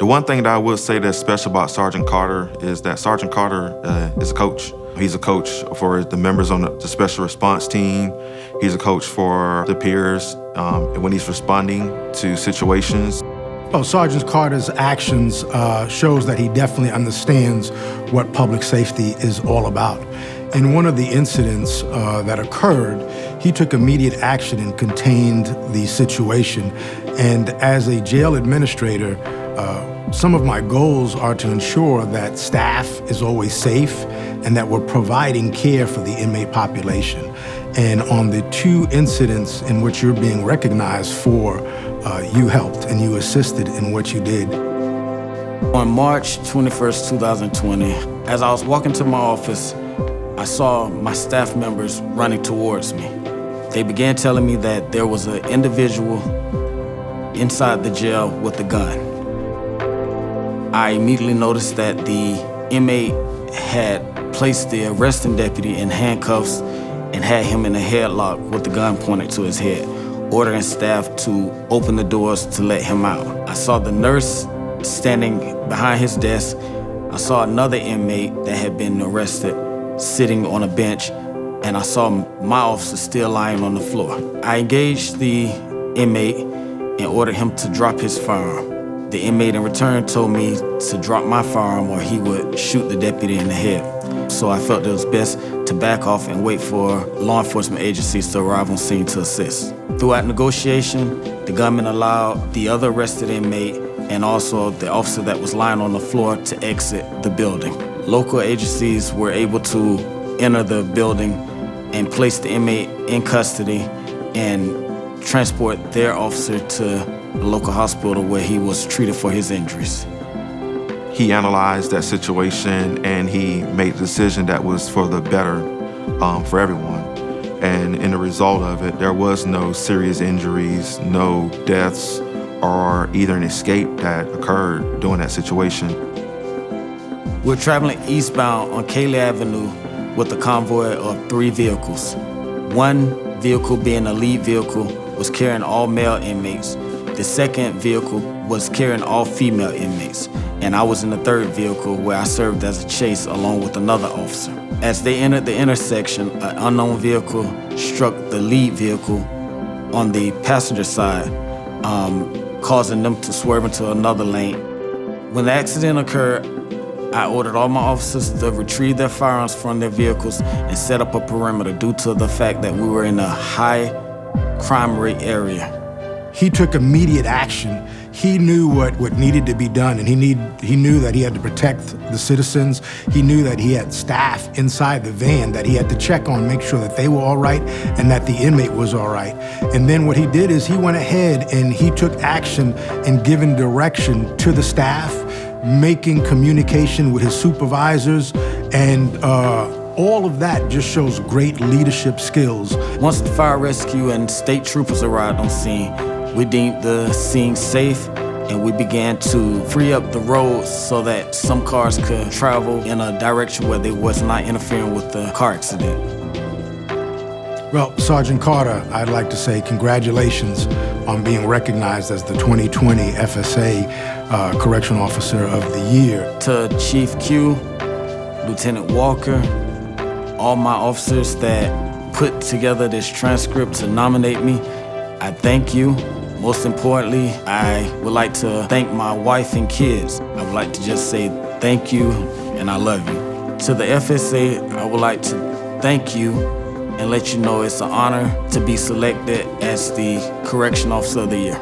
The one thing that I would say that's special about Sergeant Carter is that Sergeant Carter is a coach. He's a coach for the members on the special response team. He's a coach for the peers when he's responding to situations. Well, Sergeant Carter's actions shows that he definitely understands what public safety is all about. In one of the incidents that occurred, he took immediate action and contained the situation. And as a jail administrator, some of my goals are to ensure that staff is always safe and that we're providing care for the inmate population. And on the two incidents in which you're being recognized for, you helped and you assisted in what you did. On March 21st, 2020, as I was walking to my office, I saw my staff members running towards me. They began telling me that there was an individual inside the jail with a gun. I immediately noticed that the inmate had placed the arresting deputy in handcuffs and had him in a headlock with the gun pointed to his head, ordering staff to open the doors to let him out. I saw the nurse standing behind his desk. I saw another inmate that had been arrested sitting on a bench, and I saw my officer still lying on the floor. I engaged the inmate and ordered him to drop his firearm. The inmate in return told me to drop my firearm or he would shoot the deputy in the head. So I felt it was best to back off and wait for law enforcement agencies to arrive on scene to assist. Throughout negotiation, the gunman allowed the other arrested inmate and also the officer that was lying on the floor to exit the building. Local agencies were able to enter the building and place the inmate in custody and transport their officer to the local hospital where he was treated for his injuries. He analyzed that situation and he made a decision that was for the better for everyone. And in the result of it, there was no serious injuries, no deaths, or either an escape that occurred during that situation. We're traveling eastbound on Cayley Avenue with a convoy of 3 vehicles. One vehicle, being a lead vehicle, was carrying all male inmates. The second vehicle was carrying all female inmates. And I was in the third vehicle where I served as a chase along with another officer. As they entered the intersection, an unknown vehicle struck the lead vehicle on the passenger side, causing them to swerve into another lane. When the accident occurred, I ordered all my officers to retrieve their firearms from their vehicles and set up a perimeter due to the fact that we were in a high crime rate area. He took immediate action. He knew what needed to be done, and he knew that he had to protect the citizens. He knew that he had staff inside the van that he had to check on, make sure that they were all right and that the inmate was all right. And then what he did is he went ahead and he took action in giving direction to the staff, making communication with his supervisors, and all of that just shows great leadership skills. Once the fire rescue and state troopers arrived on scene, we deemed the scene safe and we began to free up the roads so that some cars could travel in a direction where they was not interfering with the car accident. Well, Sergeant Carter, I'd like to say congratulations on being recognized as the 2020 FSA Correctional Officer of the Year. To Chief Q, Lieutenant Walker, all my officers that put together this transcript to nominate me, I thank you. Most importantly, I would like to thank my wife and kids. I would like to just say thank you and I love you. To the FSA, I would like to thank you and let you know it's an honor to be selected as the Correction Officer of the Year.